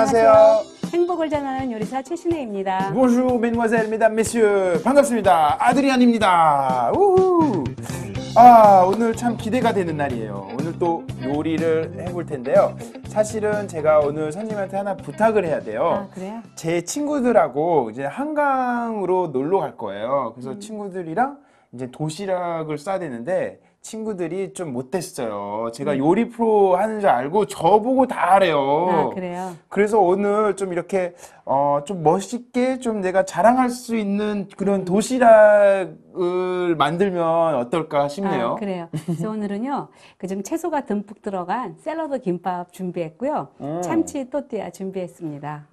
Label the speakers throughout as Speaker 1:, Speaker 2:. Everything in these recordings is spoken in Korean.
Speaker 1: 안녕하세요.
Speaker 2: 행복을 전하는 요리사 최신혜입니다.
Speaker 1: Bonjour, mesdemoiselles, mesdames, messieurs. 반갑습니다. 아드리안입니다. 우후. 오늘 참 기대가 되는 날이에요. 오늘 또 요리를 해볼 텐데요. 사실은 제가 오늘 손님한테 하나 부탁을 해야 돼요.
Speaker 2: 아, 그래요?
Speaker 1: 제 친구들하고 이제 한강으로 놀러 갈 거예요. 그래서 친구들이랑 이제 도시락을 싸야 되는데 친구들이 좀 못됐어요. 제가 요리 프로 하는 줄 알고 저보고 다 하래요.
Speaker 2: 아, 그래요?
Speaker 1: 그래서 오늘 좀 이렇게 좀 멋있게 좀 내가 자랑할 수 있는 그런 도시락을 만들면 어떨까 싶네요.
Speaker 2: 아, 그래요. 그래서 오늘은요, 그 좀 채소가 듬뿍 들어간 샐러드 김밥 준비했고요. 참치 또띠아 준비했습니다.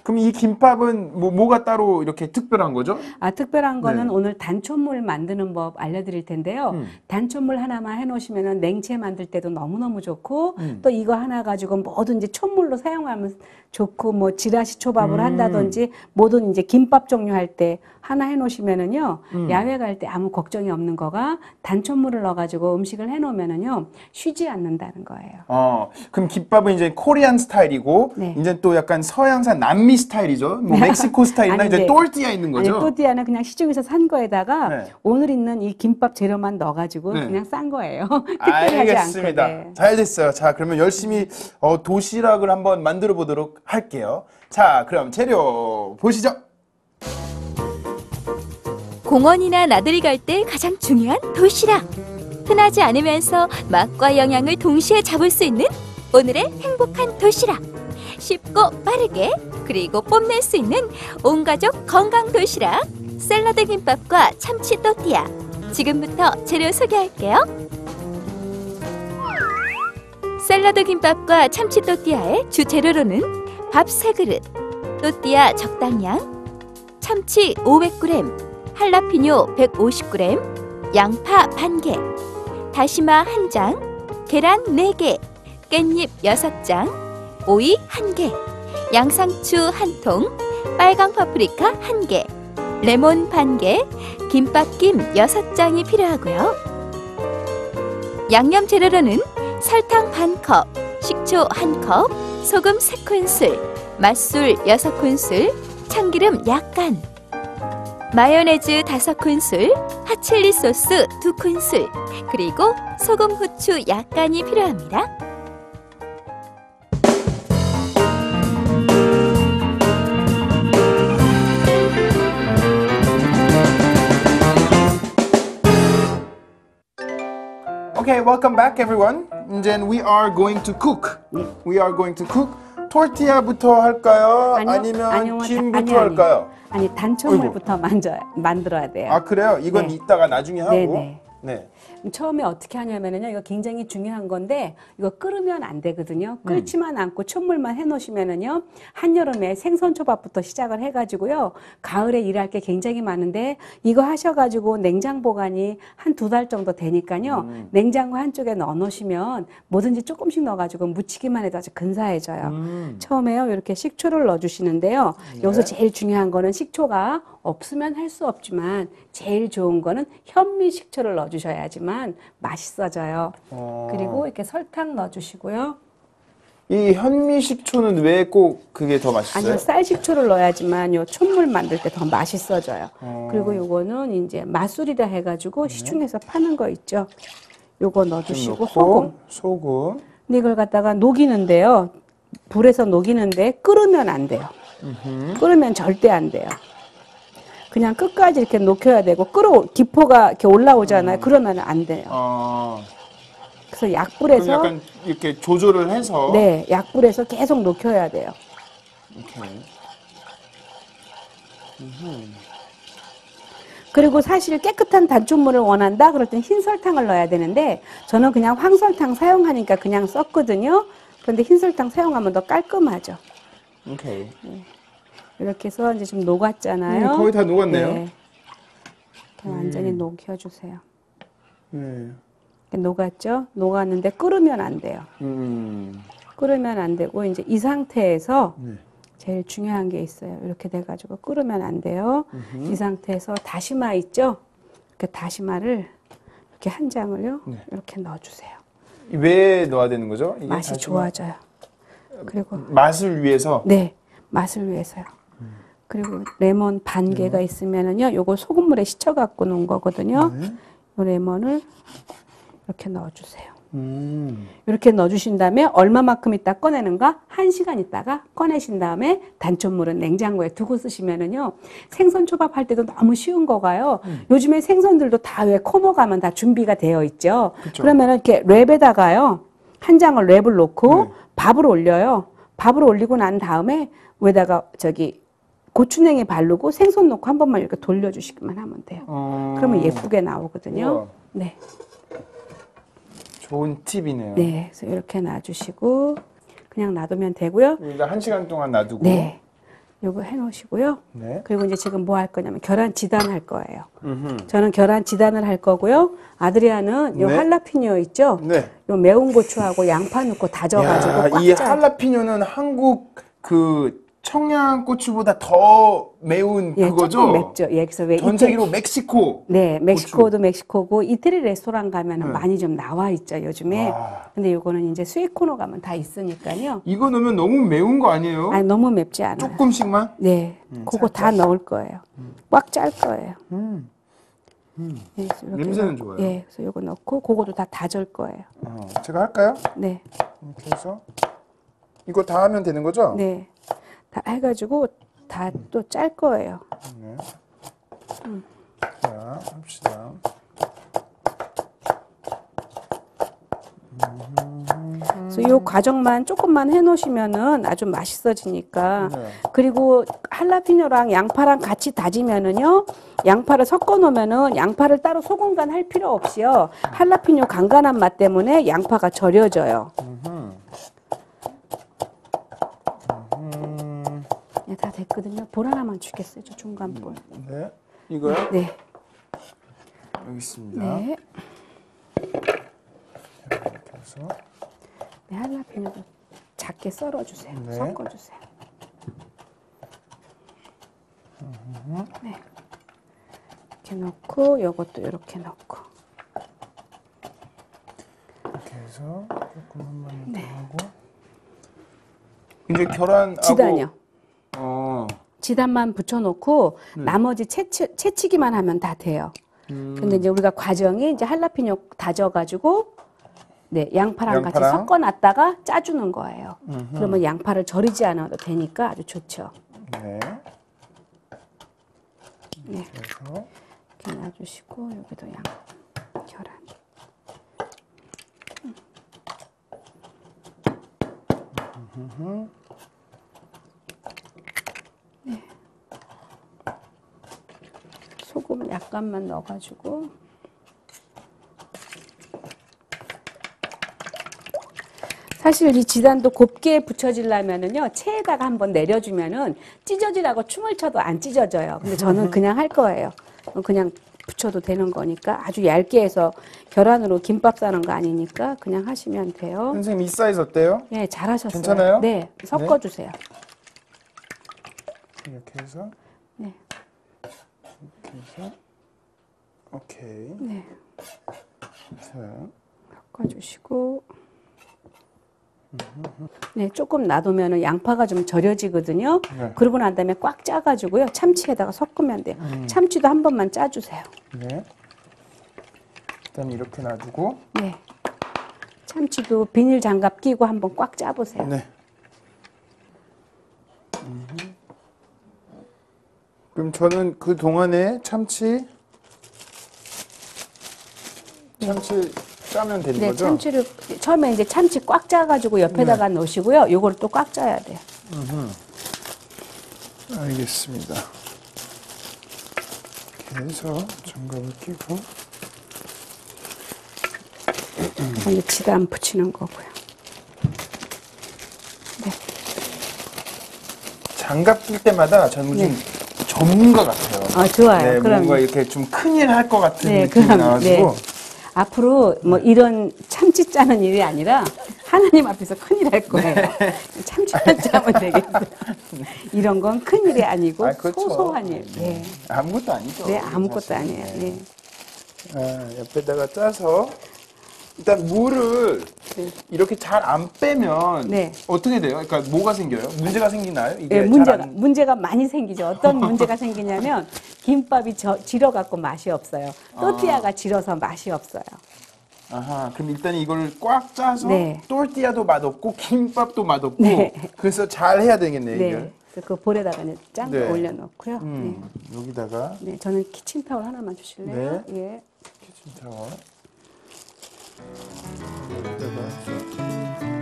Speaker 1: 그럼 이 김밥은 뭐가 따로 이렇게 특별한 거죠?
Speaker 2: 아, 특별한 거는
Speaker 1: 네.
Speaker 2: 오늘 단촛물 만드는 법 알려드릴 텐데요. 단촛물 하나만 해놓으시면 냉채 만들 때도 너무너무 좋고, 또 이거 하나 가지고 뭐든지 촛물로 사용하면 좋고, 뭐 지라시 초밥을 한다든지, 뭐든 이제 김밥 종류 할 때 하나 해놓으시면은요, 야외 갈 때 아무 걱정이 없는 거가 단촛물을 넣어가지고 음식을 해놓으면은요, 쉬지 않는다는 거예요.
Speaker 1: 그럼 김밥은 이제 코리안 스타일이고,
Speaker 2: 네.
Speaker 1: 이제 또 약간 서양산 남미 스타일이죠? 뭐 멕시코 스타일이나
Speaker 2: 아니,
Speaker 1: 이제
Speaker 2: 네.
Speaker 1: 또르띠아 있는 거죠?
Speaker 2: 아니, 또띠아는 그냥 시중에서 산 거에다가
Speaker 1: 네.
Speaker 2: 오늘 있는 이 김밥 재료만 넣어가지고
Speaker 1: 네.
Speaker 2: 그냥 싼 거예요. 특별하지
Speaker 1: 알겠습니다.
Speaker 2: 않고. 네.
Speaker 1: 잘 됐어요. 자, 그러면 열심히 도시락을 한번 만들어 보도록 할게요. 자, 그럼 재료 보시죠.
Speaker 3: 공원이나 나들이 갈 때 가장 중요한 도시락. 흔하지 않으면서 맛과 영양을 동시에 잡을 수 있는 오늘의 행복한 도시락. 쉽고 빠르게 그리고 뽐낼 수 있는 온 가족 건강 도시락. 샐러드 김밥과 참치 또띠아. 지금부터 재료 소개할게요. 샐러드 김밥과 참치 또띠아의 주 재료로는 밥 3그릇, 또띠아 적당량, 참치 500g, 할라피뇨 150g, 양파 반개, 다시마 1장, 계란 4개, 깻잎 6장, 오이 1개, 양상추 1통, 빨강 파프리카 1개, 레몬 반개, 김밥김 6장이 필요하고요. 양념 재료로는 설탕 반컵, 식초 1컵, 소금 3큰술, 맛술 6큰술, 참기름 약간, 마요네즈 5큰술, 핫칠리 소스 2큰술, 그리고 소금, 후추 약간이 필요합니다.
Speaker 1: Okay, welcome back everyone. And then we are going to cook. We are going to cook. 토르티아부터 할까요? 아니면 김부터 할까요?
Speaker 2: 아니, 단촛물부터 만들어야 돼요.
Speaker 1: 아, 그래요? 이건
Speaker 2: 네.
Speaker 1: 이따가 나중에 하고.
Speaker 2: 네네.
Speaker 1: 네.
Speaker 2: 처음에 어떻게 하냐면요, 이거 굉장히 중요한 건데, 이거 끓으면 안 되거든요. 끓지만 않고 촛물만 해놓으시면은요, 한여름에 생선초밥부터 시작을 해가지고요, 가을에 일할 게 굉장히 많은데, 이거 하셔가지고 냉장 보관이 한 2달 정도 되니까요, 냉장고 한쪽에 넣어놓으시면 뭐든지 조금씩 넣어가지고 무치기만 해도 아주 근사해져요. 처음에요, 이렇게 식초를 넣어주시는데요, 여기서 제일 중요한 거는 식초가 없으면 할 수 없지만 제일 좋은 거는 현미 식초를 넣어주셔야지만 맛있어져요. 그리고 이렇게 설탕 넣어주시고요.
Speaker 1: 이 현미 식초는 왜 꼭 그게 더 맛있어요?
Speaker 2: 아니요, 쌀 식초를 넣어야지만 요 촛물 만들 때 더 맛있어져요. 그리고 요거는 이제 맛술이라 해가지고 시중에서 파는 거 있죠. 요거 넣어주시고
Speaker 1: 소금.
Speaker 2: 근데 이걸 갖다가 녹이는데요. 불에서 녹이는데 끓으면 안 돼요. 끓으면 절대 안 돼요. 그냥 끝까지 이렇게 녹여야 되고 기포가 이렇게 올라오잖아요. 그러면 안 돼요. 그래서 약불에서
Speaker 1: 약간 이렇게 조절을 해서
Speaker 2: 네, 약불에서 계속 녹여야 돼요.
Speaker 1: 오케이.
Speaker 2: 그리고 사실 깨끗한 단촛물을 원한다 그럴 땐 흰 설탕을 넣어야 되는데 저는 그냥 황설탕 사용하니까 그냥 썼거든요. 그런데 흰 설탕 사용하면 더 깔끔하죠.
Speaker 1: 오케이.
Speaker 2: 이렇게 해서 이제 좀 녹았잖아요.
Speaker 1: 거의 다 녹았네요.
Speaker 2: 네. 이렇게 완전히 녹여주세요.
Speaker 1: 네.
Speaker 2: 이렇게 녹았죠? 녹았는데 끓으면 안 돼요. 끓으면 안 되고 이제 이 상태에서 제일 중요한 게 있어요. 이렇게 돼가지고 끓으면 안 돼요. 이 상태에서 다시마 있죠? 이렇게 다시마를 이렇게 한 장을요. 이렇게 넣어주세요.
Speaker 1: 왜 넣어야 되는 거죠? 이게
Speaker 2: 맛이
Speaker 1: 다시마?
Speaker 2: 좋아져요. 그리고
Speaker 1: 맛을 위해서.
Speaker 2: 네, 맛을 위해서요. 그리고 레몬 반 개가 있으면은요, 요거 소금물에 씻어 갖고 놓은 거거든요.
Speaker 1: 네.
Speaker 2: 요 레몬을 이렇게 넣어주세요. 이렇게 넣어주신 다음에 얼마만큼 있다 꺼내는가? 1시간 있다가 꺼내신 다음에 단촛물은 냉장고에 두고 쓰시면은요, 생선 초밥 할 때도 너무 쉬운 거가요. 요즘에 생선들도 다 왜 코너 가면 다 준비가 되어 있죠.
Speaker 1: 그쵸.
Speaker 2: 그러면은 이렇게 랩에다가요, 한 장을 랩을 놓고 밥을 올려요. 밥을 올리고 난 다음에 위에다가 고추냉이 바르고 생선 넣고 한 번만 이렇게 돌려주시기만 하면 돼요. 그러면 예쁘게 나오거든요.
Speaker 1: 우와.
Speaker 2: 네.
Speaker 1: 좋은 팁이네요.
Speaker 2: 네, 그래서 이렇게 놔주시고 그냥 놔두면 되고요.
Speaker 1: 여기다 1시간 동안 놔두고.
Speaker 2: 네, 요거 해놓으시고요.
Speaker 1: 네.
Speaker 2: 그리고 이제 지금 뭐 할 거냐면 계란 지단 할 거예요. 저는 계란 지단을 할 거고요. 아드리아는 요
Speaker 1: 네.
Speaker 2: 할라피뇨 있죠?
Speaker 1: 네.
Speaker 2: 요 매운 고추하고 양파 넣고 다져가지고 꽉
Speaker 1: 이
Speaker 2: 짜요.
Speaker 1: 할라피뇨는 한국 그 청양고추보다 더 매운
Speaker 2: 예,
Speaker 1: 그거죠?
Speaker 2: 조금 맵죠. 예, 그래서 왜
Speaker 1: 전 세계로 멕시코.
Speaker 2: 네, 멕시코도 멕시코고 이태리 레스토랑 가면은
Speaker 1: 네.
Speaker 2: 많이 좀 나와 있죠, 요즘에.
Speaker 1: 와.
Speaker 2: 근데 요거는 이제 스윗 코너 가면 다 있으니까요.
Speaker 1: 이거 넣으면 너무 매운 거 아니에요?
Speaker 2: 아니, 너무 맵지 않아요.
Speaker 1: 조금씩만?
Speaker 2: 네, 그거 다 넣을 거예요. 꽉 짤 거예요. 네, 그래서 이렇게
Speaker 1: 냄새는
Speaker 2: 넣고,
Speaker 1: 좋아요.
Speaker 2: 예, 그래서 요거 넣고 그거도 다 다질 거예요.
Speaker 1: 제가 할까요?
Speaker 2: 네,
Speaker 1: 이렇게 해서 이거 다 하면 되는 거죠?
Speaker 2: 네, 다 해가지고 다 또 짤 거예요.
Speaker 1: 네. 자, 합시다.
Speaker 2: 그래서 요 과정만 조금만 해놓으시면은 아주 맛있어지니까.
Speaker 1: 네.
Speaker 2: 그리고 할라피뇨랑 양파랑 같이 다지면은요, 양파를 섞어 놓으면은 양파를 따로 소금 간 할 필요 없이요, 할라피뇨 간간한 맛 때문에 양파가 절여져요. 네, 다 됐거든요. 볼 하나만 주겠어요, 저 중간 볼.
Speaker 1: 네. 이거요?
Speaker 2: 네,
Speaker 1: 여기 있습니다.
Speaker 2: 네,
Speaker 1: 이렇게 해서.
Speaker 2: 네, 할라피뇨도 작게 썰어주세요.
Speaker 1: 네.
Speaker 2: 섞어주세요. 네, 이렇게 넣고 요것도 이렇게 넣고.
Speaker 1: 이렇게 해서 조금만
Speaker 2: 네.
Speaker 1: 하고. 이제 계란하고
Speaker 2: 지단이요.
Speaker 1: 어.
Speaker 2: 지단만 붙여놓고 나머지 채치기만 하면 다 돼요. 근데 이제 우리가 과정이 이제 할라피뇨 다져가지고 네, 양파랑 같이
Speaker 1: 양파랑?
Speaker 2: 섞어놨다가 짜주는 거예요. 그러면 양파를 절이지 않아도 되니까 아주 좋죠.
Speaker 1: 네.
Speaker 2: 네,
Speaker 1: 그래서
Speaker 2: 이렇게 놔주시고 여기도 계란. 네. 소금 약간만 넣어가지고. 사실 이 지단도 곱게 붙여지려면은요, 체에다가 한번 내려주면은 찢어지라고 춤을 춰도 안 찢어져요. 근데 저는 그냥 할 거예요. 그냥 붙여도 되는 거니까 아주 얇게 해서 계란으로 김밥 싸는 거 아니니까 그냥 하시면 돼요.
Speaker 1: 선생님 이 사이즈 어때요?
Speaker 2: 네, 잘하셨어요.
Speaker 1: 괜찮아요?
Speaker 2: 네, 섞어주세요.
Speaker 1: 이렇게 해서
Speaker 2: 네,
Speaker 1: 이렇게 해서 오케이.
Speaker 2: 네,
Speaker 1: 자,
Speaker 2: 섞어주시고. 네, 조금 놔두면은 양파가 좀 절여지거든요.
Speaker 1: 네.
Speaker 2: 그러고 난 다음에 꽉 짜가지고요, 참치에다가 섞으면 돼요. 참치도 한 번만 짜주세요.
Speaker 1: 네. 일단 이렇게 놔두고.
Speaker 2: 네. 참치도 비닐 장갑 끼고 한번 꽉 짜보세요.
Speaker 1: 네. 그럼 저는 그 동안에 참치 짜면 되는
Speaker 2: 네,
Speaker 1: 거죠?
Speaker 2: 참치를 처음에 이제 참치 꽉 짜가지고 옆에다가 놓으시고요. 요거를 또 꽉 짜야 돼요.
Speaker 1: 알겠습니다. 이렇게 해서 장갑을 끼고.
Speaker 2: 이제 지단 붙이는 거고요. 네,
Speaker 1: 장갑 낄 때마다 저는 좀 전문가 같아요.
Speaker 2: 좋아요.
Speaker 1: 네,
Speaker 2: 그럼
Speaker 1: 뭔가 이렇게 좀 큰일 할 것 같은
Speaker 2: 네,
Speaker 1: 느낌이
Speaker 2: 그럼,
Speaker 1: 나가지고.
Speaker 2: 앞으로 뭐 이런 참치 짜는 일이 아니라 하나님 앞에서 큰일 할 거예요. 참치만 짜면 되겠어요. 이런 건 큰일이 아니고
Speaker 1: 그렇죠.
Speaker 2: 소소한 일. 네,
Speaker 1: 아무것도 아니죠.
Speaker 2: 네, 아무것도
Speaker 1: 사실.
Speaker 2: 아니에요. 네.
Speaker 1: 옆에다가 짜서 일단 물을
Speaker 2: 네.
Speaker 1: 이렇게 잘 안 빼면
Speaker 2: 네.
Speaker 1: 어떻게 돼요? 그러니까 뭐가 생겨요? 문제가 생기나요? 이게
Speaker 2: 네,
Speaker 1: 잘 안-
Speaker 2: 문제가 많이 생기죠. 어떤 문제가 생기냐면 김밥이 질어갖고 맛이 없어요. 또띠아가 질어서 맛이 없어요.
Speaker 1: 아하, 그럼 일단 이걸 꽉 짜서
Speaker 2: 네.
Speaker 1: 또르띠아도 맛없고 김밥도 맛없고
Speaker 2: 네.
Speaker 1: 그래서 잘 해야 되겠네요. 이게.
Speaker 2: 네. 그래서 그 볼에다가 이제 짠
Speaker 1: 네.
Speaker 2: 올려놓고요.
Speaker 1: 여기다가
Speaker 2: 네. 네, 저는 키친타올 하나만 주실래요? 예.
Speaker 1: 키친타워 여기다가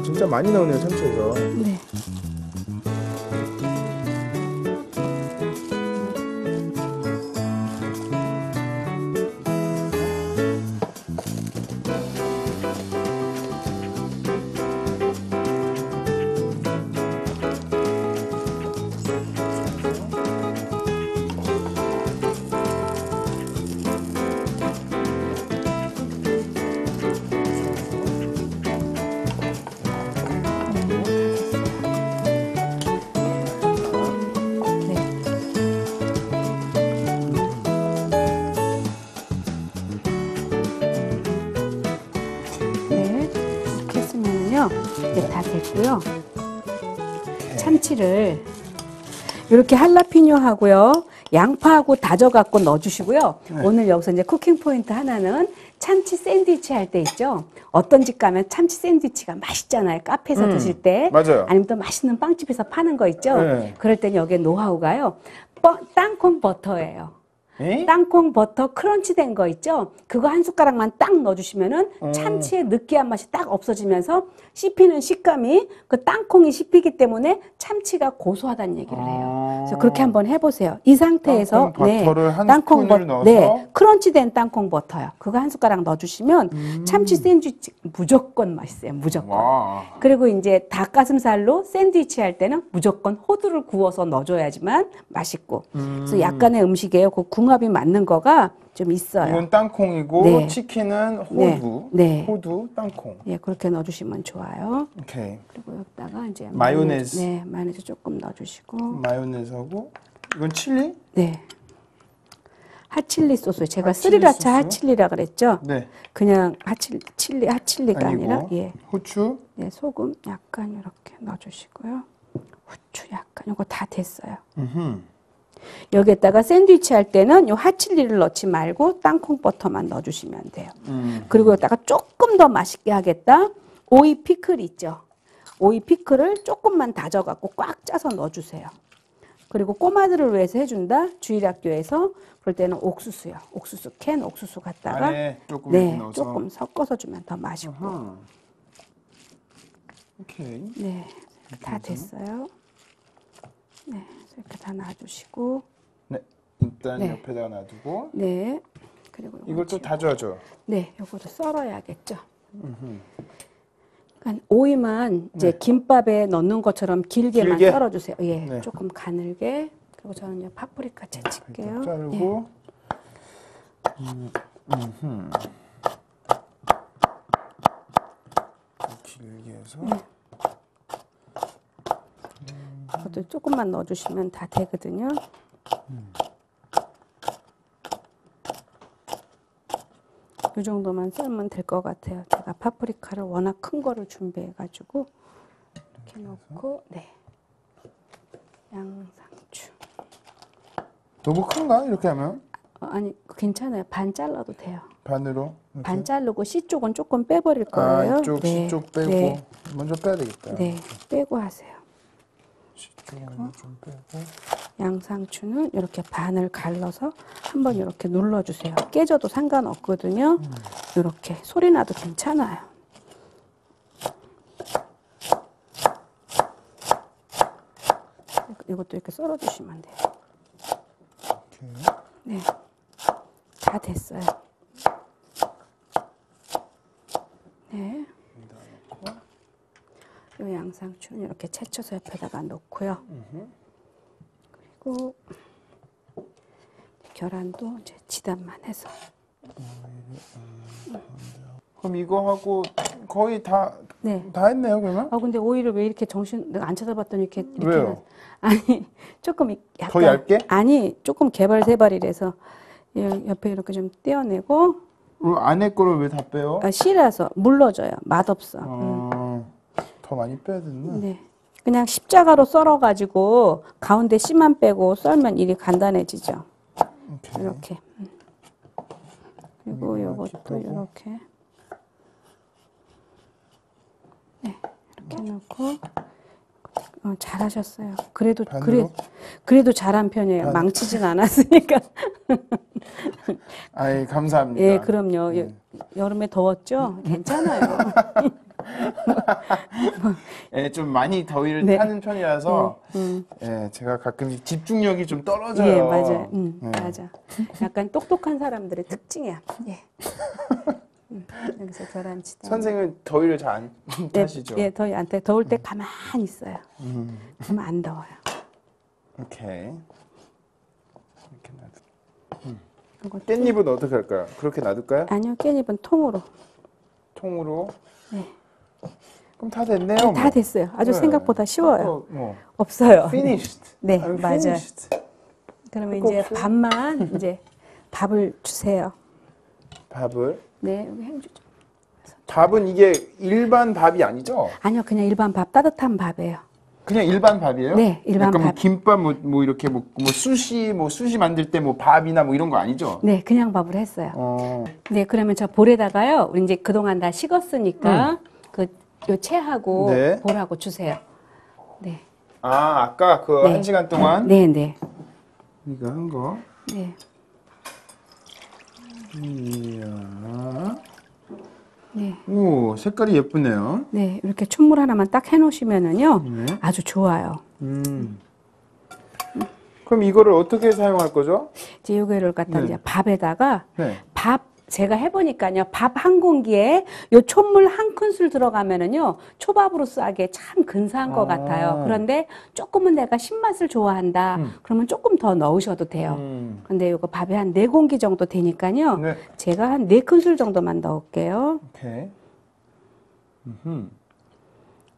Speaker 1: 진짜 많이 나오네요, 참치에서.
Speaker 2: 네. 네, 이렇게 했으면요, 이제 다 됐고요. 참치를 이렇게 할라피뇨 하고요, 양파하고 다져갖고 넣어주시고요. 오늘 여기서 이제 쿠킹 포인트 하나는 참치 샌드위치 할 때 있죠. 어떤 집 가면 참치 샌드위치가 맛있잖아요. 카페에서 드실 때.
Speaker 1: 맞아요.
Speaker 2: 아니면 또 맛있는 빵집에서 파는 거 있죠.
Speaker 1: 네.
Speaker 2: 그럴 때는 여기에 노하우가요. 땅콩 버터예요.
Speaker 1: 에?
Speaker 2: 땅콩 버터 크런치 된 거 있죠? 그거 한 숟가락만 딱 넣어주시면은 참치의 느끼한 맛이 딱 없어지면서 씹히는 식감이 그 땅콩이 씹히기 때문에 참치가 고소하다는 얘기를 해요. 그래서 그렇게 한번 해보세요. 이 상태에서
Speaker 1: 땅콩 버터를 한 스푼을 넣어서?
Speaker 2: 네, 크런치 된 땅콩 버터요. 그거 한 숟가락 넣어주시면 참치 샌드위치 무조건 맛있어요. 무조건.
Speaker 1: 와.
Speaker 2: 그리고 이제 닭가슴살로 샌드위치 할 때는 무조건 호두를 구워서 넣어줘야지만 맛있고. 그래서 약간의 음식이에요. 그 궁합이 맞는 거가 좀 있어요.
Speaker 1: 이건 땅콩이고
Speaker 2: 네.
Speaker 1: 치킨은 호두.
Speaker 2: 네.
Speaker 1: 호두, 땅콩.
Speaker 2: 예, 그렇게 넣어주시면 좋아요.
Speaker 1: 오케이.
Speaker 2: 그리고 여기다가 이제
Speaker 1: 마요네즈.
Speaker 2: 네, 마요네즈 조금 넣어주시고.
Speaker 1: 마요네즈하고 이건 칠리?
Speaker 2: 네. 핫칠리 소스. 제가
Speaker 1: 핫칠리
Speaker 2: 스리라차
Speaker 1: 소스?
Speaker 2: 핫칠리라 그랬죠?
Speaker 1: 네.
Speaker 2: 그냥 핫칠리가
Speaker 1: 아니고
Speaker 2: 아니라, 예.
Speaker 1: 후추.
Speaker 2: 네, 소금 약간 이렇게 넣어주시고요. 후추 약간. 이거 다 됐어요. 여기에다가 샌드위치 할 때는 요 핫칠리를 넣지 말고 땅콩 버터만 넣어주시면 돼요. 그리고 여기다가 조금 더 맛있게 하겠다. 오이 피클 있죠. 오이 피클을 조금만 다져갖고 꽉 짜서 넣어주세요. 그리고 꼬마들을 위해서 해준다. 주일학교에서 그럴 때는 옥수수요. 옥수수 캔 옥수수 갖다가
Speaker 1: 안에 조금 이렇게
Speaker 2: 네,
Speaker 1: 넣어서.
Speaker 2: 조금 섞어서 주면 더 맛있고.
Speaker 1: 아하. 오케이.
Speaker 2: 네, 다 됐어요. 네, 이렇게 다 놔두시고.
Speaker 1: 네. 일단
Speaker 2: 네.
Speaker 1: 옆에다가 놔두고
Speaker 2: 네. 그리고
Speaker 1: 이걸 또 다져야죠.
Speaker 2: 네, 요거도 썰어야겠죠. 그러니까 오이만 이제 김밥에 넣는 것처럼 길게만
Speaker 1: 길게?
Speaker 2: 썰어주세요. 예,
Speaker 1: 네.
Speaker 2: 조금 가늘게. 그리고 저는 요 파프리카 채칠게요.
Speaker 1: 자르고 길게 해서
Speaker 2: 이것도 조금만 넣어주시면 다 되거든요. 이 정도만 썰면 될 것 같아요. 제가 파프리카를 워낙 큰 거를 준비해가지고 이렇게 넣고, 네, 양상추.
Speaker 1: 너무 큰가? 이렇게 하면
Speaker 2: 아니 괜찮아요. 반 잘라도 돼요.
Speaker 1: 반으로 이렇게?
Speaker 2: 반 자르고 씨 쪽은 조금 빼버릴 거예요.
Speaker 1: 이쪽 C쪽 빼고
Speaker 2: 네,
Speaker 1: 먼저 빼야 되겠다.
Speaker 2: 네, 빼고 하세요.
Speaker 1: C쪽은 좀 빼고
Speaker 2: 양상추는 이렇게 반을 갈라서 한번 이렇게 눌러주세요. 깨져도 상관없거든요. 이렇게 소리 나도 괜찮아요. 이것도 이렇게 썰어주시면 돼요.
Speaker 1: 이렇게.
Speaker 2: 네, 다 됐어요. 네. 이 양상추는 이렇게 채쳐서 옆에다가 놓고요. 그리고 계란도 이제 지단만 해서.
Speaker 1: 그럼 이거 하고 거의 다
Speaker 2: 네.
Speaker 1: 했네요, 그러면?
Speaker 2: 아 근데 오이를 왜 이렇게 정신 내가 안 찾아봤더니 이렇게
Speaker 1: 왜요?
Speaker 2: 아니 조금 약간
Speaker 1: 더 얇게?
Speaker 2: 아니 조금 개발세발이라서 옆에 이렇게 좀 떼어내고
Speaker 1: 안에 거를 왜 다 빼요?
Speaker 2: 실어서 물러져요. 맛없어.
Speaker 1: 더 많이 빼야 되나?
Speaker 2: 네. 그냥 십자가로 썰어가지고 가운데 씨만 빼고 썰면 일이 간단해지죠.
Speaker 1: 오케이.
Speaker 2: 이렇게. 그리고 이것도 이렇게. 네, 이렇게 넣고. 잘하셨어요. 그래도 잘한 편이에요. 망치진 않았으니까.
Speaker 1: 아이, 감사합니다.
Speaker 2: 예, 그럼요. 여름에 더웠죠? 괜찮아요.
Speaker 1: 예, 좀 많이 더위를
Speaker 2: 네.
Speaker 1: 타는 편이라서 예, 제가 가끔씩 집중력이 좀 떨어져요.
Speaker 2: 예, 맞아요.
Speaker 1: 네.
Speaker 2: 맞아. 약간 똑똑한 사람들의 특징이야. 예. 여기서 계란치다.
Speaker 1: 선생은 더위를 잘 안 타시죠?
Speaker 2: 예, 더위 안 타. 더울 때 가만히 있어요. 그러면 안 더워요.
Speaker 1: 오케이. 이렇게 놔둘.
Speaker 2: 이것도-
Speaker 1: 깻잎은 어떻게 할까요? 그렇게 놔둘까요?
Speaker 2: 아니요, 깻잎은 통으로.
Speaker 1: 통으로.
Speaker 2: 네.
Speaker 1: 그럼 다 됐네요.
Speaker 2: 다 됐어요. 아주
Speaker 1: 네.
Speaker 2: 생각보다 쉬워요.
Speaker 1: 뭐.
Speaker 2: 없어요.
Speaker 1: Finished.
Speaker 2: 네,
Speaker 1: I'm
Speaker 2: 맞아요.
Speaker 1: finished.
Speaker 2: 그러면
Speaker 1: 그거
Speaker 2: 이제
Speaker 1: 없어요?
Speaker 2: 밥만 이제 밥을 주세요.
Speaker 1: 밥을.
Speaker 2: 네, 여기 행주 좀.
Speaker 1: 밥은 이게 일반 밥이 아니죠?
Speaker 2: 아니요, 그냥 일반 밥, 따뜻한 밥이에요.
Speaker 1: 그냥 일반 밥이에요?
Speaker 2: 네, 일반
Speaker 1: 약간 뭐
Speaker 2: 밥.
Speaker 1: 김밥 뭐 이렇게 뭐 수시 만들 때 뭐 밥이나 뭐 이런 거 아니죠?
Speaker 2: 네, 그냥 밥을 했어요. 네, 그러면 저 볼에다가요. 우리 이제 그동안 다 식었으니까 요 채하고
Speaker 1: 네.
Speaker 2: 볼하고 주세요. 네.
Speaker 1: 아, 아까 그
Speaker 2: 네.
Speaker 1: 1시간 동안
Speaker 2: 네, 네.
Speaker 1: 이거 한 거.
Speaker 2: 네.
Speaker 1: 이야.
Speaker 2: 네.
Speaker 1: 오, 색깔이 예쁘네요.
Speaker 2: 네, 이렇게 촛물 하나만 딱 해놓으시면은요.
Speaker 1: 네.
Speaker 2: 아주 좋아요.
Speaker 1: 그럼 이거를 어떻게 사용할 거죠?
Speaker 2: 이제 요거를 갖다
Speaker 1: 네.
Speaker 2: 이제 밥에다가
Speaker 1: 네.
Speaker 2: 밥 제가 해보니까요. 밥 한 공기에 요 촛물 한 큰술 들어가면은요. 초밥으로 싸기에 참 근사한 것 같아요. 그런데 조금은 내가 신맛을 좋아한다. 그러면 조금 더 넣으셔도 돼요. 근데 요거 밥에 한 4공기 정도 되니까요.
Speaker 1: 네.
Speaker 2: 제가 한 4큰술 정도만 넣을게요.
Speaker 1: 오케이.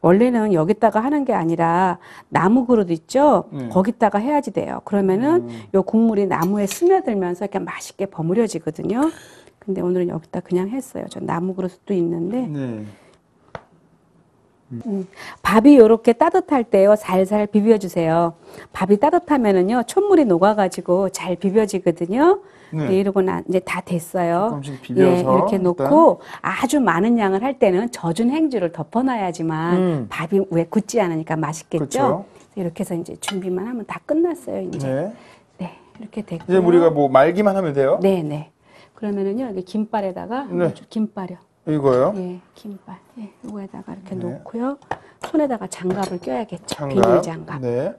Speaker 2: 원래는 여기다가 하는 게 아니라 나무 그릇 있죠?
Speaker 1: 네.
Speaker 2: 거기다가 해야지 돼요. 그러면은 요 국물이 나무에 스며들면서 이렇게 맛있게 버무려지거든요. 근데 오늘은 여기다 그냥 했어요. 저 나무 그릇도 있는데.
Speaker 1: 네.
Speaker 2: 밥이 요렇게 따뜻할 때요. 살살 비벼주세요. 밥이 따뜻하면은요. 촛물이 녹아가지고 잘 비벼지거든요.
Speaker 1: 네.
Speaker 2: 네, 이러고 이제 다 됐어요.
Speaker 1: 조금씩 비벼서
Speaker 2: 예, 이렇게
Speaker 1: 일단.
Speaker 2: 놓고 아주 많은 양을 할 때는 젖은 행주를 덮어놔야지만 밥이 왜 굳지 않으니까 맛있겠죠.
Speaker 1: 그쵸.
Speaker 2: 이렇게 해서 이제 준비만 하면 다 끝났어요. 이제
Speaker 1: 네.
Speaker 2: 네, 이렇게 됐고.
Speaker 1: 이제 우리가 뭐 말기만 하면 돼요?
Speaker 2: 네, 네. 그러면은요 여기 김발에다가
Speaker 1: 네.
Speaker 2: 김발이요.
Speaker 1: 이거요?
Speaker 2: 예, 김발. 예, 이거에다가 이렇게
Speaker 1: 네.
Speaker 2: 놓고요. 손에다가 장갑을 껴야겠죠.
Speaker 1: 장갑.
Speaker 2: 비닐 장갑.
Speaker 1: 네.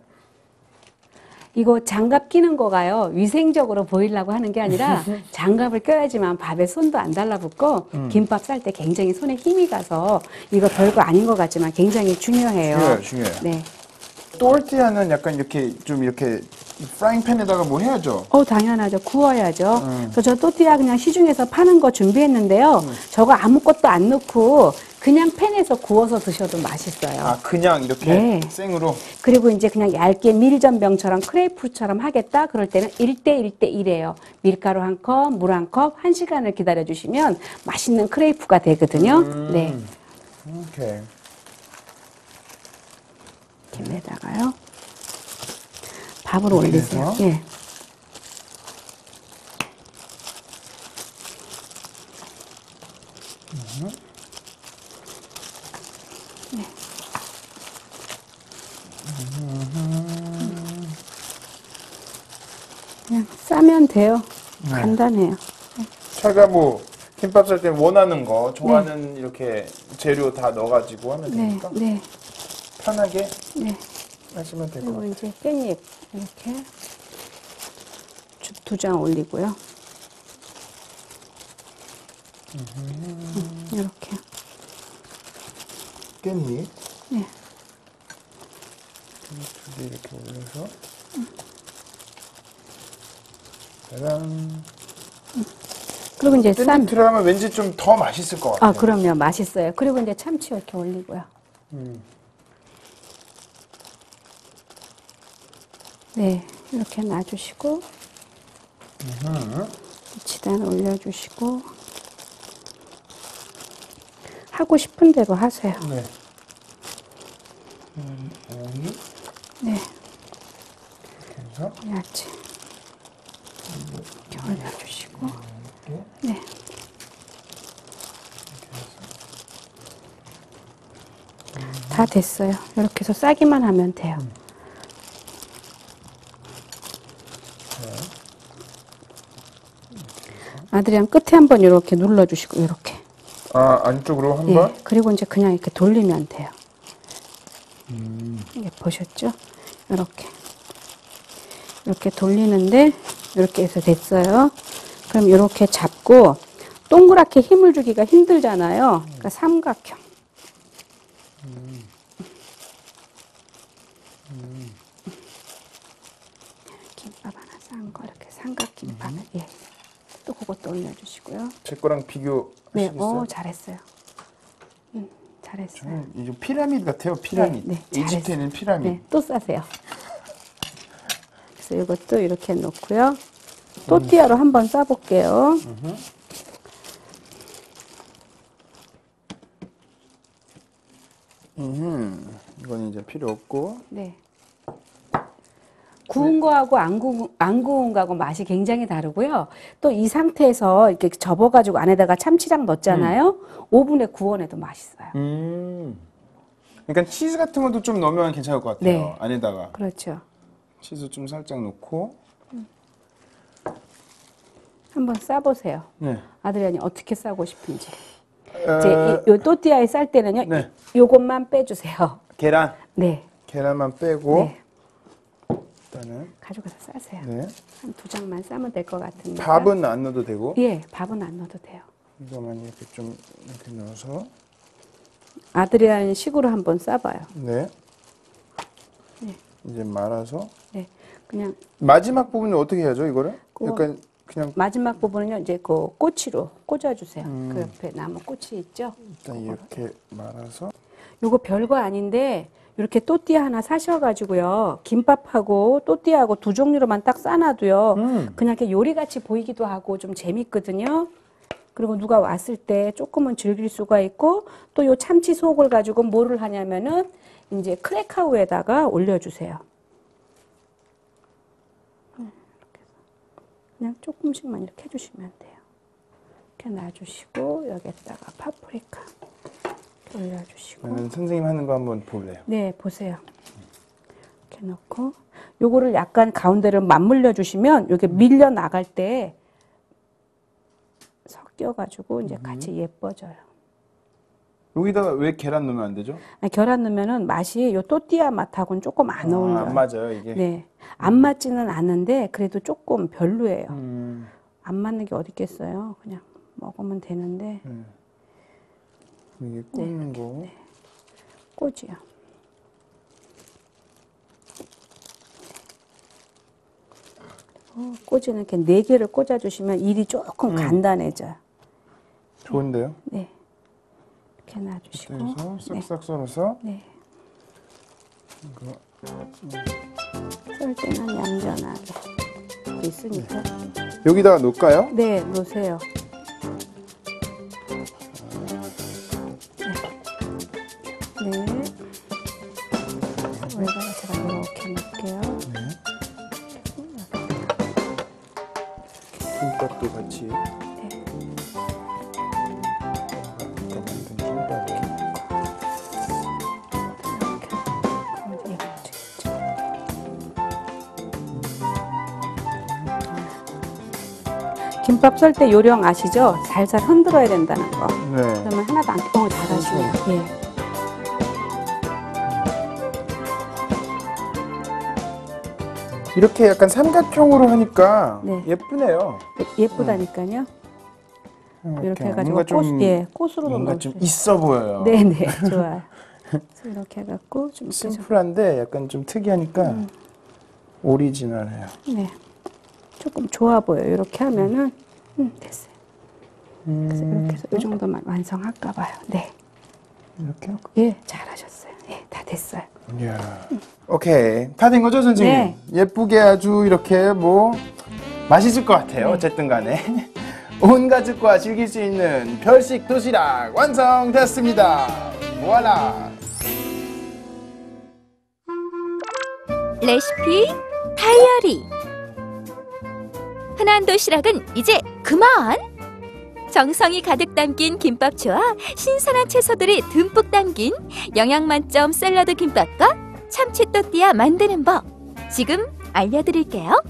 Speaker 2: 이거 장갑 끼는 거가요. 위생적으로 보이려고 하는 게 아니라 장갑을 껴야지만 밥에 손도 안 달라붙고 김밥 쌀 때 굉장히 손에 힘이 가서 이거 별거 아닌 것 같지만 굉장히 중요해요.
Speaker 1: 중요해요.
Speaker 2: 네.
Speaker 1: 또르띠아는 약간 이렇게 좀 이렇게 프라이팬에다가 뭐 해야죠?
Speaker 2: 당연하죠. 구워야죠. 그래서 저 또띠아 그냥 시중에서 파는 거 준비했는데요. 저거 아무것도 안 넣고 그냥 팬에서 구워서 드셔도 맛있어요.
Speaker 1: 아, 그냥 이렇게
Speaker 2: 네.
Speaker 1: 생으로?
Speaker 2: 그리고 이제 그냥 얇게 밀전병처럼 크레이프처럼 하겠다. 그럴 때는 1대1대1이에요. 밀가루 한 컵, 물 한 컵, 1시간을 기다려주시면 맛있는 크레이프가 되거든요. 네.
Speaker 1: 오케이.
Speaker 2: 김에다가요. 밥을 올리세요.
Speaker 1: 해서?
Speaker 2: 예. 네. 그냥 싸면 돼요. 간단해요.
Speaker 1: 제가 뭐 김밥 쌀 때 원하는 거, 좋아하는 이렇게 재료 다 넣어가지고 하면
Speaker 2: 네,
Speaker 1: 되니까
Speaker 2: 네,
Speaker 1: 편하게
Speaker 2: 네.
Speaker 1: 하시면 될 것
Speaker 2: 그리고
Speaker 1: 같아요.
Speaker 2: 이제 깻잎 이렇게 2장 올리고요. 이렇게.
Speaker 1: 깻잎
Speaker 2: 네.
Speaker 1: 두 개 이렇게 올려서 짜잔.
Speaker 2: 그리고 이제
Speaker 1: 깻잎 들어가면 왠지 좀 더 맛있을 것 같아요.
Speaker 2: 그럼요. 맛있어요. 그리고 이제 참치 이렇게 올리고요. 네. 이렇게 놔주시고. 지단 올려주시고 하고 싶은 대로 하세요.
Speaker 1: 네. 오이.
Speaker 2: 네.
Speaker 1: 그래서
Speaker 2: 야채 이렇게 올려주시고 네. 다 됐어요. 이렇게 해서 싸기만 하면 돼요. 아드리안 끝에 한번 이렇게 눌러주시고 이렇게.
Speaker 1: 아, 안쪽으로 한
Speaker 2: 예.
Speaker 1: 번?
Speaker 2: 그리고 이제 그냥 이렇게 돌리면 돼요. 이게 보셨죠? 이렇게 돌리는데 이렇게 해서 됐어요. 그럼 이렇게 잡고 동그랗게 힘을 주기가 힘들잖아요. 그러니까 삼각형. 김밥 하나 싼 거 이렇게 삼각김밥을 예. 또 그것도 올려주시고요.
Speaker 1: 제 거랑 비교하시겠어요?
Speaker 2: 네, 잘했어요. 잘했어요.
Speaker 1: 저는 이제 피라미드 같아요. 피라미드.
Speaker 2: 네, 네,
Speaker 1: 이집트에는 피라미드.
Speaker 2: 네, 또 싸세요. 그래서 이것도 이렇게 놓고요. 또띠아로 한번 싸볼게요.
Speaker 1: 이건 이제 필요 없고.
Speaker 2: 네. 구운 거하고 안 구운 거하고 맛이 굉장히 다르고요. 또 이 상태에서 이렇게 접어가지고 안에다가 참치랑 넣었잖아요. 오븐에 구워내도 맛있어요.
Speaker 1: 그러니까 치즈 같은 것도 좀 넣으면 괜찮을 것 같아요.
Speaker 2: 네.
Speaker 1: 안에다가
Speaker 2: 그렇죠.
Speaker 1: 치즈 좀 살짝 넣고.
Speaker 2: 한번 싸보세요.
Speaker 1: 네.
Speaker 2: 아드리안이 어떻게 싸고 싶은지.
Speaker 1: 어,
Speaker 2: 이제 요 또띠아에 쌀 때는요.
Speaker 1: 네.
Speaker 2: 요것만 빼주세요.
Speaker 1: 계란.
Speaker 2: 네.
Speaker 1: 계란만 빼고.
Speaker 2: 네.
Speaker 1: 일단은.
Speaker 2: 가져가서 싸세요.
Speaker 1: 네.
Speaker 2: 한 2장만 싸면 될 것 같은데.
Speaker 1: 밥은 안 넣어도 되고.
Speaker 2: 예, 밥은 안 넣어도 돼요.
Speaker 1: 이거만 이렇게 좀 이렇게 넣어서.
Speaker 2: 아드리안 식으로 한번 싸봐요.
Speaker 1: 네.
Speaker 2: 네.
Speaker 1: 이제 말아서.
Speaker 2: 네, 그냥
Speaker 1: 마지막 부분은 어떻게 해야죠, 이거를?
Speaker 2: 그거-
Speaker 1: 약간 그냥
Speaker 2: 마지막 부분은요, 이제 그 꼬치로 꽂아주세요.
Speaker 1: 음.
Speaker 2: 그 옆에 나무 꼬치 있죠?
Speaker 1: 일단 이렇게 말아서.
Speaker 2: 요거 별거 아닌데 이렇게 또띠아 하나 사셔가지고요, 김밥하고 또띠아하고 두 종류로만 딱 싸놔도요, 그냥 이렇게 요리같이 보이기도 하고 좀 재밌거든요. 그리고 누가 왔을 때 조금은 즐길 수가 있고, 또 요 참치 속을 가지고 뭐를 하냐면은 이제 크래카우에다가 올려주세요. 이렇게 해서 그냥 조금씩만 이렇게 해주시면 돼요. 이렇게 놔주시고 여기에다가 파프리카 이렇게 올려주시고.
Speaker 1: 저는 선생님 하는 거 한번 볼래요.
Speaker 2: 네, 보세요. 이렇게 넣고 요거를 약간 가운데를 맞물려 주시면 이게 밀려 나갈 때 섞여가지고 이제 같이 예뻐져요.
Speaker 1: 여기다가 왜 계란 넣으면 안 되죠?
Speaker 2: 아니, 계란 넣으면은 맛이 요 또띠아 맛하고는 조금 안 어울려요.
Speaker 1: 안 맞아요, 이게.
Speaker 2: 네, 안 맞지는 않은데 그래도 조금 별로예요.
Speaker 1: 음,
Speaker 2: 안 맞는 게 어디 있겠어요? 그냥 먹으면 되는데
Speaker 1: 이게 꽂는 거.
Speaker 2: 꼬지요. 꼬지는 이렇게 4개를 꽂아주시면 일이 조금 간단해져요.
Speaker 1: 좋은데요?
Speaker 2: 네. 이렇게 놔주시고.
Speaker 1: 그래서
Speaker 2: 네.
Speaker 1: 싹싹 썰어서
Speaker 2: 네.
Speaker 1: 이거
Speaker 2: 썰 때는 얌전하게. 있으니까.
Speaker 1: 여기다가 놓을까요?
Speaker 2: 네, 놓으세요. 네. 네. 여기다가 제가 이렇게 놓을게요.
Speaker 1: 김밥도 같이.
Speaker 2: 네.
Speaker 1: 아까 만든 김밥에.
Speaker 2: 김밥 썰 때 요령 아시죠? 살살 흔들어야 된다는 거.
Speaker 1: 네.
Speaker 2: 그러면 하나도 안 잘하시네요. 예.
Speaker 1: 이렇게 약간 삼각형으로 하니까
Speaker 2: 네.
Speaker 1: 예쁘네요.
Speaker 2: 예쁘다니까요. 이렇게 해가지고
Speaker 1: 뭔가 좀
Speaker 2: 꽃으로도
Speaker 1: 뭔가
Speaker 2: 넣을
Speaker 1: 좀
Speaker 2: 수
Speaker 1: 있어 보여요.
Speaker 2: 네네, 좋아요. 그래서 이렇게 해갖고 좀 이렇게 좀,
Speaker 1: 심플한데 약간 좀 특이하니까 오리지널해요.
Speaker 2: 네, 조금 좋아 보여요. 이렇게 하면은 됐어요. 그래서 이렇게 해서 이 정도만 완성할까 봐요. 네,
Speaker 1: 이렇게?
Speaker 2: 예, 잘하셨어요. 예, 다 됐어요.
Speaker 1: 이야. 오케이. 다 된 거죠, 선생님?
Speaker 2: 네.
Speaker 1: 예쁘게 아주 이렇게 뭐 맛있을 것 같아요.
Speaker 2: 네.
Speaker 1: 어쨌든 간에. 온 가족과 즐길 수 있는 별식 도시락 완성되었습니다. voila!
Speaker 3: 레시피 다이어리. 흔한 도시락은 이제 그만! 정성이 가득 담긴 김밥초와 신선한 채소들이 듬뿍 담긴 영양 만점 샐러드 김밥과 참치 또띠아 만드는 법 지금 알려드릴게요.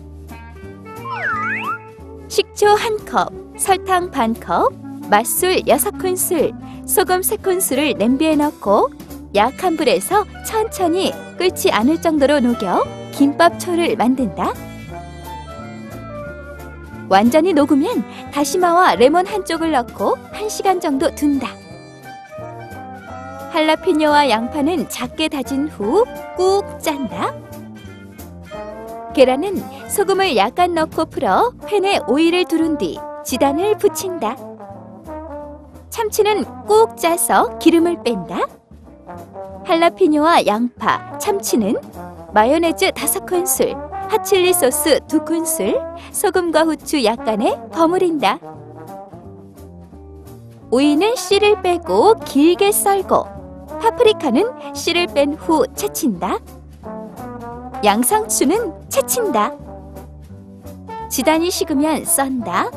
Speaker 3: 식초 1컵, 설탕 반컵, 맛술 6큰술, 소금 3큰술을 냄비에 넣고 약한 불에서 천천히 끓지 않을 정도로 녹여 김밥초를 만든다. 완전히 녹으면 다시마와 레몬 한쪽을 넣고 1시간 정도 둔다. 할라피뇨와 양파는 작게 다진 후 꾹 짠다. 계란은 소금을 약간 넣고 풀어 팬에 오일을 두른 뒤 지단을 붙인다. 참치는 꾹 짜서 기름을 뺀다. 할라피뇨와 양파, 참치는 마요네즈 5큰술, 핫칠리 소스 2큰술, 소금과 후추 약간에 버무린다. 오이는 씨를 빼고 길게 썰고 파프리카는 씨를 뺀 후 채친다. 양상추는 채친다. 지단이 식으면 썬다.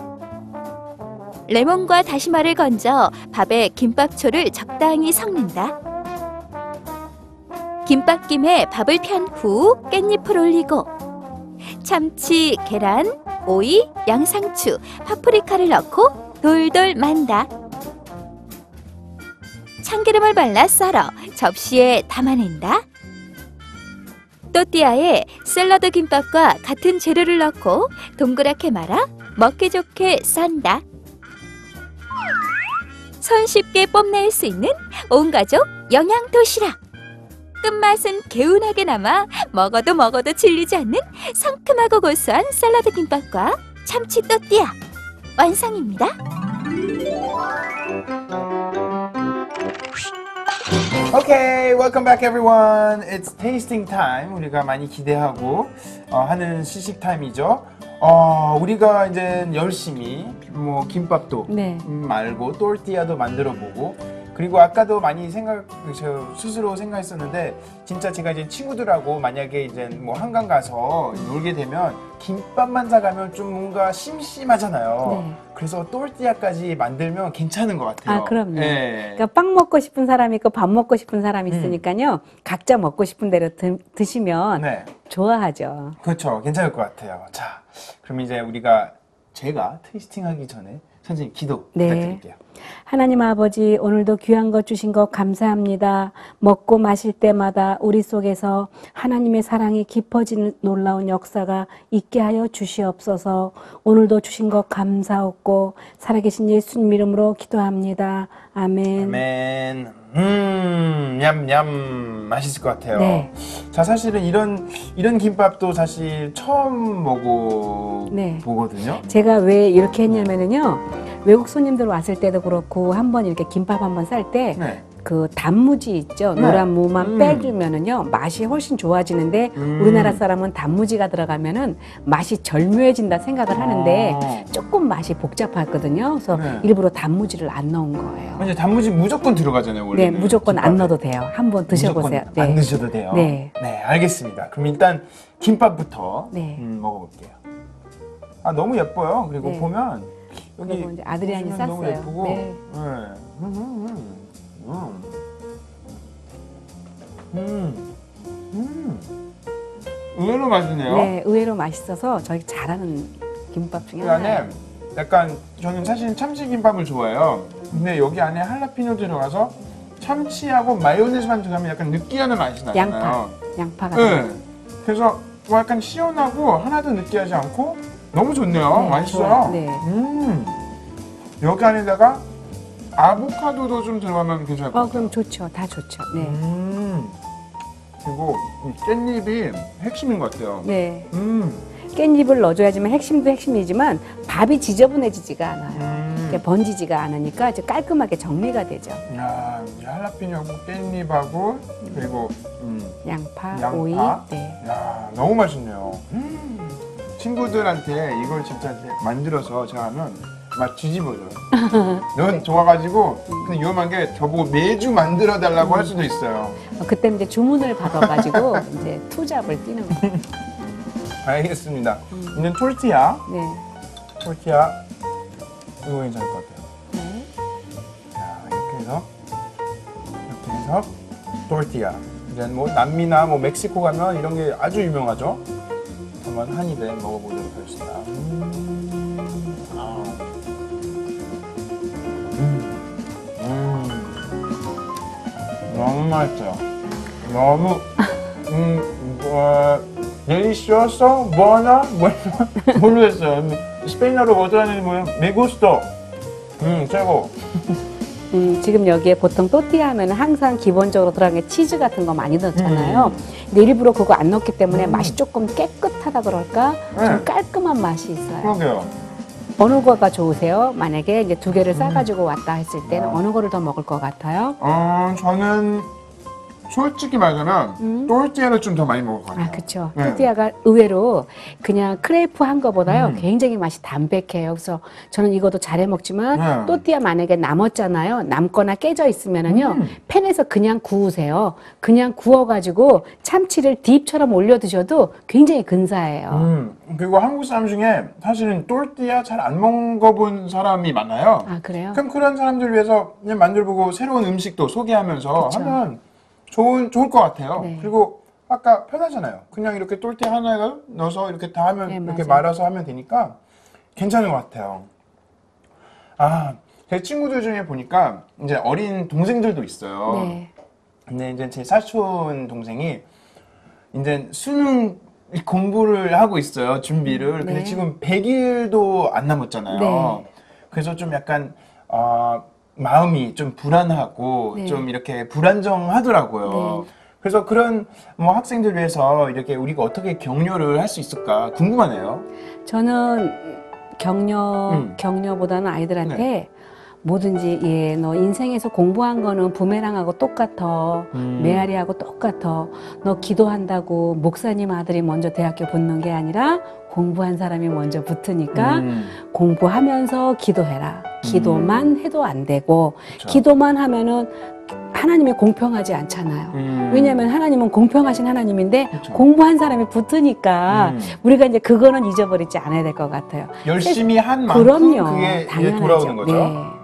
Speaker 3: 레몬과 다시마를 건져 밥에 김밥초를 적당히 섞는다. 김밥김에 밥을 편 후 깻잎을 올리고 참치, 계란, 오이, 양상추, 파프리카를 넣고 돌돌 만다. 참기름을 발라 썰어 접시에 담아낸다. 또띠아에 샐러드 김밥과 같은 재료를 넣고 동그랗게 말아 먹기 좋게 썬다. 손쉽게 뽐낼 수 있는 온가족 영양 도시락. 끝맛은 개운하게 남아 먹어도 질리지 않는 상큼하고 고소한 샐러드 김밥과 참치 또띠아 완성입니다.
Speaker 1: Okay, welcome back everyone. It's tasting time. 우리가 많이 기대하고 하는 시식 타임이죠. 우리가 이제 열심히 뭐 김밥도
Speaker 2: 네.
Speaker 1: 말고 또르띠아도 만들어 보고 그리고 아까도 많이 저 스스로 생각했었는데 진짜 제가 이제 친구들하고 만약에 이제 뭐 한강 가서 놀게 되면 김밥만 사가면 좀 뭔가 심심하잖아요.
Speaker 2: 네.
Speaker 1: 그래서 또르띠아까지 만들면 괜찮은 것 같아요.
Speaker 2: 아, 그럼요.
Speaker 1: 네.
Speaker 2: 그러니까 빵 먹고 싶은 사람이 있고 밥 먹고 싶은 사람이 있으니까요. 각자 먹고 싶은 대로 드시면
Speaker 1: 네.
Speaker 2: 좋아하죠.
Speaker 1: 그렇죠. 괜찮을 것 같아요. 자, 그럼 이제 제가 테이스팅하기 전에 선생님 기도
Speaker 2: 네.
Speaker 1: 부탁드릴게요.
Speaker 2: 하나님 아버지, 오늘도 귀한 것 주신 것 감사합니다. 먹고 마실 때마다 우리 속에서 하나님의 사랑이 깊어지는 놀라운 역사가 있게 하여 주시옵소서. 오늘도 주신 것 감사하고 살아계신 예수님 이름으로 기도합니다. 아멘.
Speaker 1: 아멘. 냠냠 맛있을 것 같아요.
Speaker 2: 네.
Speaker 1: 자, 사실은 이런 김밥도 사실 처음
Speaker 2: 네.
Speaker 1: 먹어보거든요.
Speaker 2: 제가 왜 이렇게 했냐면은요. 외국 손님들 왔을 때도 그렇고 한번 이렇게 김밥 한번 쌀 때
Speaker 1: 네.
Speaker 2: 그 단무지 있죠.
Speaker 1: 네.
Speaker 2: 노란 무만 빼주면은요 맛이 훨씬 좋아지는데 우리나라 사람은 단무지가 들어가면은 맛이 절묘해진다 생각을 하는데 조금 맛이 복잡하거든요. 그래서
Speaker 1: 네.
Speaker 2: 일부러 단무지를 안 넣은 거예요.
Speaker 1: 이제 단무지 무조건 들어가잖아요, 원래.
Speaker 2: 네, 무조건 안 넣어도 돼요. 한번 드셔보세요.
Speaker 1: 무조건 안 드셔도 돼요.
Speaker 2: 네.
Speaker 1: 네, 알겠습니다. 그럼 일단 김밥부터
Speaker 2: 네.
Speaker 1: 먹어볼게요. 아, 너무 예뻐요. 그리고
Speaker 2: 네.
Speaker 1: 보면 여기
Speaker 2: 그리고 이제 아드리안이
Speaker 1: 보시면 너무
Speaker 2: 쌌어요.
Speaker 1: 예쁘고.
Speaker 2: 네.
Speaker 1: 의외로 맛있네요.
Speaker 2: 네, 의외로 맛있어서 저희 잘하는 김밥 중에
Speaker 1: 그
Speaker 2: 하나예요.
Speaker 1: 안에 약간 저는 사실 참치김밥을 좋아해요. 근데 여기 안에 할라피뇨 들어가서 참치하고 마요네즈만 들어가면 약간 느끼한 맛이 나잖아요.
Speaker 2: 양파가.
Speaker 1: 네. 그래서 뭐 약간 시원하고 하나도 느끼하지 않고 너무 좋네요.
Speaker 2: 네,
Speaker 1: 맛있어요.
Speaker 2: 좋아요. 네.
Speaker 1: 여기 안에다가 아보카도도 좀 들어가면 괜찮을 것 같아요.
Speaker 2: 그럼 좋죠. 다 좋죠. 네.
Speaker 1: 그리고 이 깻잎이 핵심인 것 같아요.
Speaker 2: 네.
Speaker 1: 음.
Speaker 2: 깻잎을 넣어줘야지만 핵심도 핵심이지만 밥이 지저분해지지가 않아요. 이렇게 번지지가 않으니까 이제 깔끔하게 정리가 되죠.
Speaker 1: 야, 이 할라피뇨하고 깻잎하고 그리고
Speaker 2: 양파,
Speaker 1: 양파.
Speaker 2: 오이. 네.
Speaker 1: 야, 너무 맛있네요. 친구들한테 이걸 진짜 이제 만들어서 제가 하면 막 뒤집어져요. 너무 좋아가지고 근데 위험한 게 저보고 매주 만들어 달라고 할 수도 있어요.
Speaker 2: 그때 이제 주문을 받아가지고 이제 투잡을 뛰는 거예요.
Speaker 1: 알겠습니다. 이제 톨티아.
Speaker 2: 네.
Speaker 1: 톨티아 이거 괜찮을 것 같아요.
Speaker 2: 네.
Speaker 1: 자, 이렇게 해서 톨티아. 이제 뭐 남미나 뭐 멕시코 가면 이런 게 아주 유명하죠. 한번 한 입에 먹어보도록 하겠습니다. 너무 맛있어요. 너무 delicioso, buona, 모르겠어요. 스페인어로 뭐라 하는지 모르겠어요. me gusto. 최고.
Speaker 2: 지금 여기에 보통 또띠아 하면 항상 기본적으로 들어간 게 치즈 같은 거 많이 넣잖아요. 근데 일부러 그거 안 넣기 때문에 맛이 조금 깨끗하다 그럴까? 좀 깔끔한 맛이 있어요.
Speaker 1: 그러게요.
Speaker 2: 어느 거가 좋으세요? 만약에 이제 두 개를 싸가지고 왔다 했을 때는 어느 거를 더 먹을 것 같아요?
Speaker 1: 저는 솔직히 말하면 또르띠아를 좀 더 많이 먹을 것 같아요.
Speaker 2: 아, 그렇죠.
Speaker 1: 네.
Speaker 2: 또띠아가 의외로 그냥 크레이프 한 거보다요 굉장히 맛이 담백해요. 그래서 저는 이것도 잘해 먹지만 또띠아 만약에 남았잖아요. 남거나 깨져 있으면은요 팬에서 그냥 구우세요. 그냥 구워가지고 참치를 딥처럼 올려 드셔도 굉장히 근사해요.
Speaker 1: 그리고 한국 사람 중에 사실은 또르띠아 잘 안 먹어본 사람이 많아요.
Speaker 2: 아, 그래요?
Speaker 1: 그럼 그런 사람들 위해서 그냥 만들어보고 새로운 음식도 소개하면서
Speaker 2: 그쵸.
Speaker 1: 하면 좋을 것 같아요.
Speaker 2: 네.
Speaker 1: 그리고 아까 편하잖아요. 그냥 이렇게 또르띠아 하나를 넣어서 이렇게 다 하면
Speaker 2: 네,
Speaker 1: 이렇게
Speaker 2: 맞아요.
Speaker 1: 말아서 하면 되니까 괜찮은 것 같아요. 아, 제 친구들 중에 보니까 이제 어린 동생들도 있어요.
Speaker 2: 네.
Speaker 1: 근데 이제 제 사촌 동생이 이제 수능 공부를 하고 있어요. 준비를. 근데
Speaker 2: 네.
Speaker 1: 지금 100일도 안 남았잖아요.
Speaker 2: 네.
Speaker 1: 그래서 좀 약간 마음이 좀 불안하고
Speaker 2: 네.
Speaker 1: 좀 이렇게 불안정하더라고요.
Speaker 2: 네.
Speaker 1: 그래서 그런 뭐 학생들 위해서 이렇게 우리가 어떻게 격려를 할 수 있을까 궁금하네요.
Speaker 2: 저는 격려보다는 아이들한테
Speaker 1: 네.
Speaker 2: 뭐든지 너 인생에서 공부한 거는 부메랑하고 똑같아. 메아리하고 똑같아. 너 기도한다고 목사님 아들이 먼저 대학교 붙는 게 아니라 공부한 사람이 먼저 붙으니까 공부하면서 기도해라. 기도만 해도 안 되고
Speaker 1: 그쵸.
Speaker 2: 기도만 하면은 하나님이 공평하지 않잖아요. 왜냐하면 하나님은 공평하신 하나님인데
Speaker 1: 그쵸.
Speaker 2: 공부한 사람이 붙으니까 우리가 이제 그거는 잊어버리지 않아야 될 것 같아요.
Speaker 1: 열심히 한 만큼
Speaker 2: 그럼요.
Speaker 1: 그게 이제
Speaker 2: 당연하죠.
Speaker 1: 돌아오는 거죠.
Speaker 2: 네.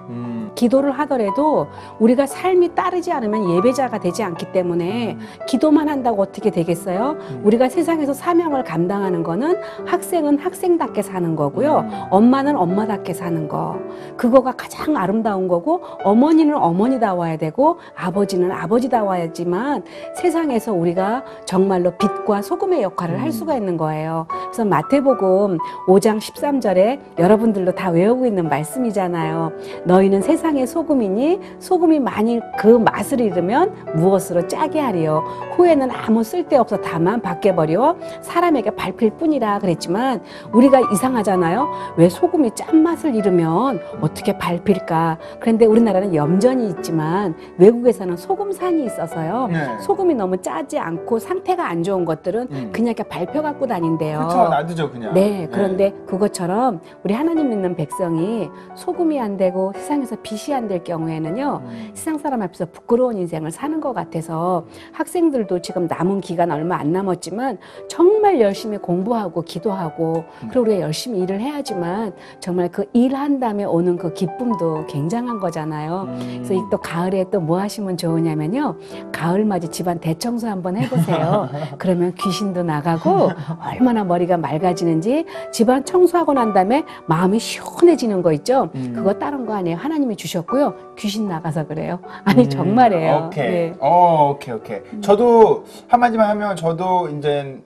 Speaker 2: 기도를 하더라도 우리가 삶이 따르지 않으면 예배자가 되지 않기 때문에 기도만 한다고 어떻게 되겠어요? 우리가 세상에서 사명을 감당하는 거는 학생은 학생답게 사는 거고요. 엄마는 엄마답게 사는 거. 그거가 가장 아름다운 거고 어머니는 어머니다워야 되고 아버지는 아버지다워야지만 세상에서 우리가 정말로 빛과 소금의 역할을 할 수가 있는 거예요. 그래서 마태복음 5장 13절에 여러분들도 다 외우고 있는 말씀이잖아요. 너희는 세상의 소금이니 소금이 만일 그 맛을 잃으면 무엇으로 짜게 하리요. 후에는 아무 쓸데없어 다만 밖에버려 사람에게 밟힐 뿐이라 그랬지만 우리가 이상하잖아요. 왜 소금이 짠맛을 잃으면 어떻게 밟힐까. 그런데 우리나라는 염전이 있지만 외국에서는 소금산이 있어서요.
Speaker 1: 네.
Speaker 2: 소금이 너무 짜지 않고 상태가 안 좋은 것들은 그냥 이렇게 밟혀 갖고 다닌대요.
Speaker 1: 그렇죠. 놔두죠 그냥.
Speaker 2: 네, 그런데 그것처럼 우리 하나님 믿는 백성이 소금이 안 되고 세상에서 빛이 안 될 경우에는요, 세상 사람 앞에서 부끄러운 인생을 사는 것 같아서 학생들도 지금 남은 기간 얼마 안 남았지만 정말 열심히 공부하고 기도하고 그리고 우리가 열심히 일을 해야지만 정말 그 일한 다음에 오는 그 기쁨도 굉장한 거잖아요. 그래서 또 가을에 또 뭐 하시면 좋으냐면요, 가을맞이 집안 대청소 한번 해보세요. 그러면 귀신도 나가고 얼마나 머리가 맑아지는지 집안 청소하고 난 다음에 마음이 시원해지는 거 있죠. 그거 다른 거 아니에요. 하나님이 주셨고요. 귀신 나가서 그래요. 아니 정말이에요.
Speaker 1: 오케이.
Speaker 2: 네.
Speaker 1: 오케이. 저도 한마디만 하면 저도 이제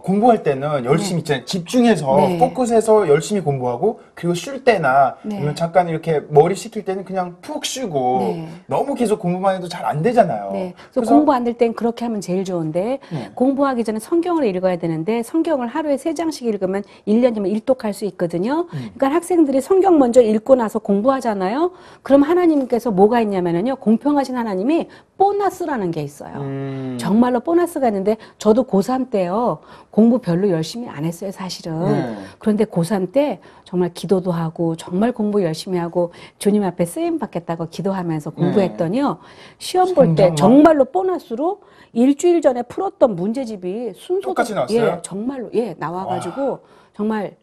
Speaker 1: 공부할 때는 열심히 있잖아요. 집중해서
Speaker 2: 네.
Speaker 1: 포커스해서 열심히 공부하고 그리고 쉴 때나
Speaker 2: 네.
Speaker 1: 아니면 잠깐 이렇게 머리 식힐 때는 그냥 푹 쉬고
Speaker 2: 네.
Speaker 1: 너무 계속 공부만 해도 잘 안 되잖아요.
Speaker 2: 네. 그래서 공부 안 될 땐 그렇게 하면 제일 좋은데 공부하기 전에 성경을 읽어야 되는데 성경을 하루에 3장씩 읽으면 1년이면 일독할 수 있거든요. 그러니까 학생들이 성경 먼저 읽고 나서 공부하잖아요. 그럼 하나님께서 뭐가 있냐면요. 공평하신 하나님이 보너스라는 게 있어요. 정말로 보너스가 있는데 저도 고3 때요. 때요. 공부 별로 열심히 안 했어요, 사실은. 그런데 고3 때 정말 기도도 하고 정말 공부 열심히 하고 주님 앞에 쓰임 받겠다고 기도하면서 공부했더니요. 시험 볼 때 정말로 보너스로 일주일 전에 풀었던 문제집이 순서도
Speaker 1: 똑같이 나왔어요?
Speaker 2: 예, 정말로 예, 나와가지고 정말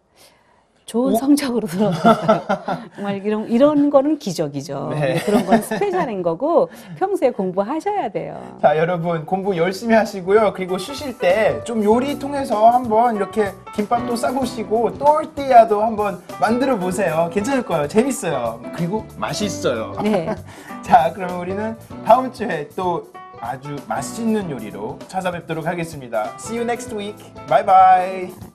Speaker 2: 좋은 성적으로 들어갔어요. 정말 이런 거는 기적이죠.
Speaker 1: 네.
Speaker 2: 그런 건 스페셜인 거고 평소에 공부하셔야 돼요.
Speaker 1: 자, 여러분 공부 열심히 하시고요. 그리고 쉬실 때 좀 요리 통해서 한번 이렇게 김밥도 싸보시고 또르띠아도 한번 만들어 보세요. 괜찮을 거예요. 재밌어요. 그리고 맛있어요.
Speaker 2: 네.
Speaker 1: 자, 그러면 우리는 다음 주에 또 아주 맛있는 요리로 찾아뵙도록 하겠습니다. See you next week. Bye bye.